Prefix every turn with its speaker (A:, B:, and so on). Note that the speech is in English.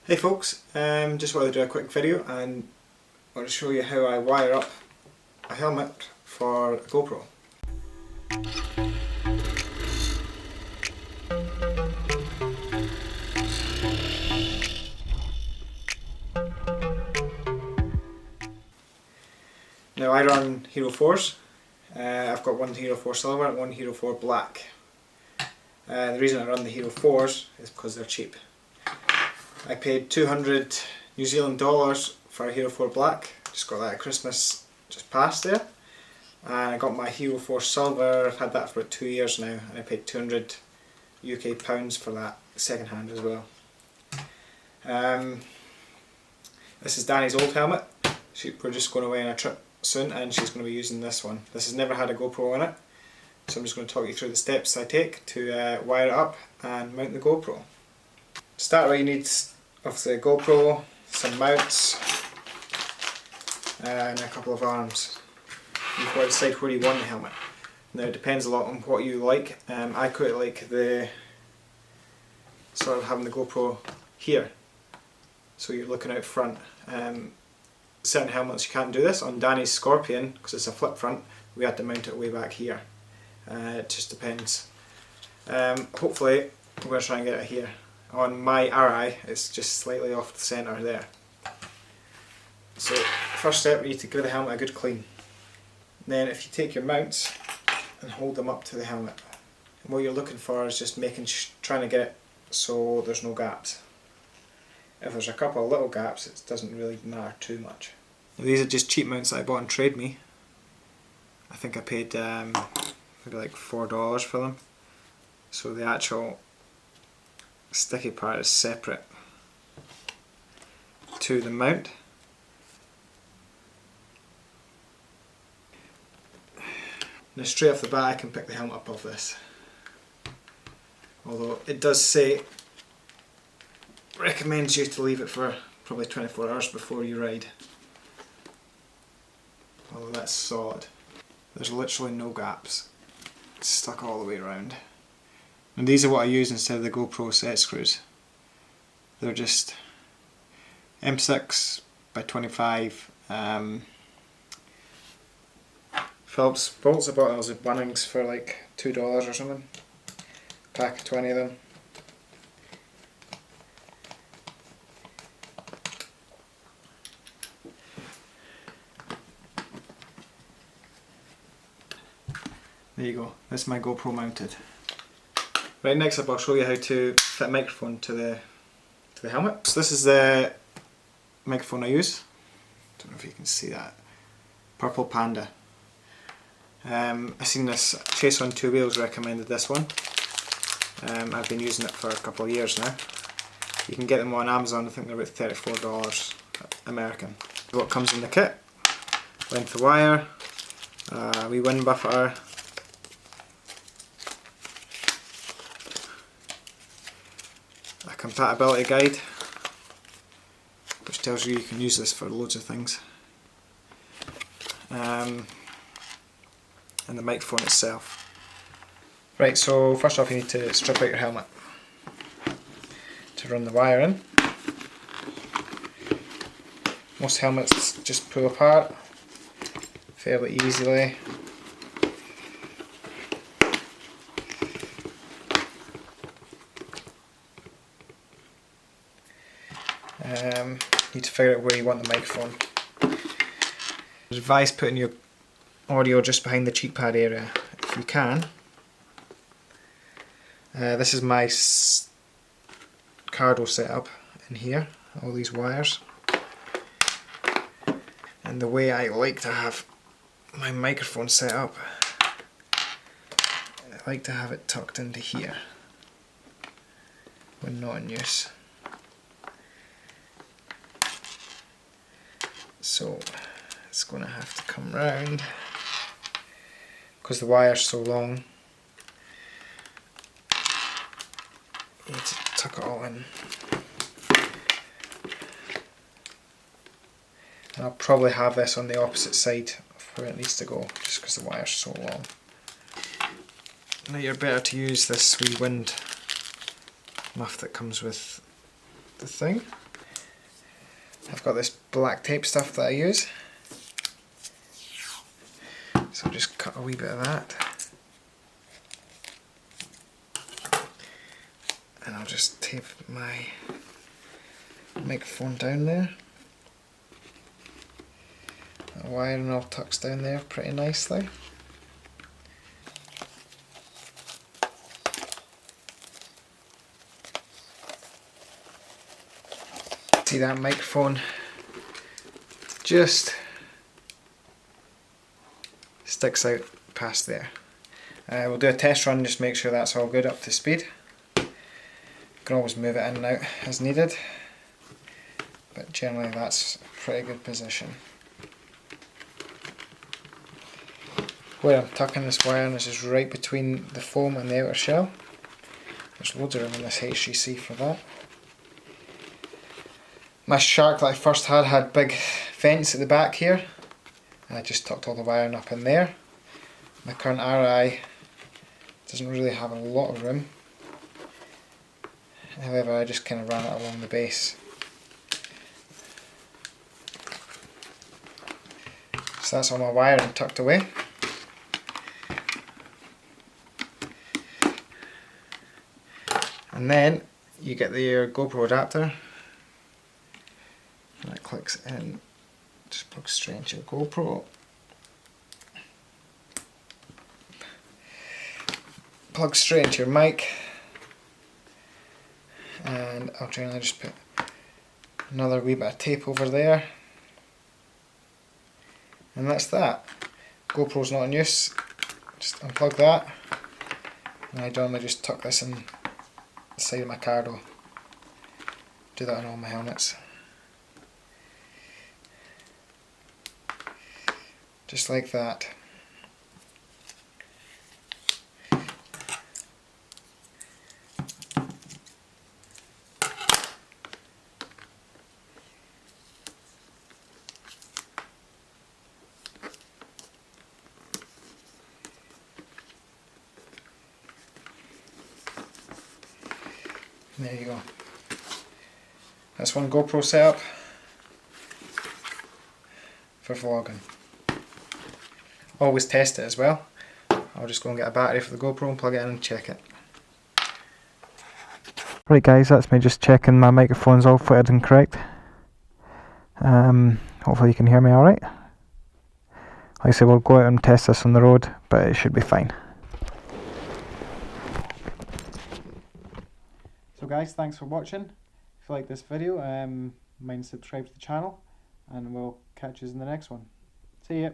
A: Hey folks, just wanted to do a quick video and I want to show you how I wire up a helmet for a GoPro. Now I run Hero 4s, I've got one Hero 4 Silver and one Hero 4 Black. The reason I run the Hero 4s is because they're cheap. I paid 200 New Zealand dollars for a Hero 4 Black, just got that at Christmas just past there. And I got my Hero 4 Silver, I've had that for about 2 years now, and I paid 200 UK pounds for that second hand as well. This is Danny's old helmet. We're just going away on a trip soon and she's going to be using this one. This has never had a GoPro in it, so I'm just going to talk you through the steps I take to wire it up and mount the GoPro. To start with, you need obviously a GoPro, some mounts and a couple of arms. You've got to decide where you want the helmet. Now it depends a lot on what you like. I quite like the sort of having the GoPro here, so you're looking out front. Certain helmets you can't do this. On Danny's Scorpion, because it's a flip front, we had to mount it way back here. It just depends. Hopefully we're going to try and get it here. On my RI it's just slightly off the centre there. So first step, you need to give the helmet a good clean. Then if you take your mounts and hold them up to the helmet, and what you're looking for is just trying to get it so there's no gaps. If there's a couple of little gaps, it doesn't really matter too much. Now, these are just cheap mounts that I bought on Trade Me. I think I paid maybe like $4 for them. So the actual sticky part is separate to the mount. Now straight off the bat I can pick the helmet up off this. Although it does say, recommends you to leave it for probably 24 hours before you ride. Although that's solid. There's literally no gaps. It's stuck all the way around. And these are what I use instead of the GoPro set screws. They're just M6 by 25 Phillips bolts. I bought those at Bunnings for like $2 or something. Pack of 20 of them. There you go, that's my GoPro mounted. Right, next up I'll show you how to fit a microphone to the helmet. So this is the microphone I use. Don't know if you can see that. Purple Panda. I've seen this Chase on Two Wheels recommended this one. I've been using it for a couple of years now. You can get them on Amazon, I think they're about $34 American. What comes in the kit: length of wire, wee wind buffer, a compatibility guide which tells you can use this for loads of things, and the microphone itself. Right, so first off you need to strip out your helmet to run the wire in. Most helmets just pull apart fairly easily. You need to figure out where you want the microphone. I advise putting your audio just behind the cheek pad area if you can. This is my Cardo setup in here, all these wires. And the way I like to have my microphone set up, I like to have it tucked into here when not in use. So it's going to have to come round because the wire's so long. You need to tuck it all in. And I'll probably have this on the opposite side of where it needs to go, just because the wire's so long. Now you're better to use this wee wind muff that comes with the thing. I've got this black tape stuff that I use, so I'll just cut a wee bit of that, and I'll just tape my microphone down there. That wiring all tucks down there pretty nicely. See that microphone just sticks out past there. We'll do a test run, just make sure that's all good up to speed. You can always move it in and out as needed, but generally that's a pretty good position. Where I'm tucking this wire in, this is right between the foam and the outer shell. There's loads of room in this HGC for that. My shark that I first had big vents at the back here, and I just tucked all the wiring up in there. My current RI doesn't really have a lot of room, however I just kind of ran it along the base. So that's all my wiring tucked away. And then you get your GoPro adapter. And it clicks in, just plugs straight into your GoPro. Plugs straight into your mic, and I'll generally just put another wee bit of tape over there, and that's that. GoPro's not in use, just unplug that, and I normally just tuck this in the side of my cardo. Do that on all my helmets. Just like that. There you go. That's one GoPro setup for vlogging. Always test it as well. I'll just go and get a battery for the GoPro and plug it in and check it. Right guys, that's me just checking my microphone's all fitted and correct. Hopefully you can hear me alright. Like I said, we'll go out and test this on the road, but it should be fine. So guys, thanks for watching. If you like this video, mind subscribe to the channel, and we'll catch you in the next one. See ya!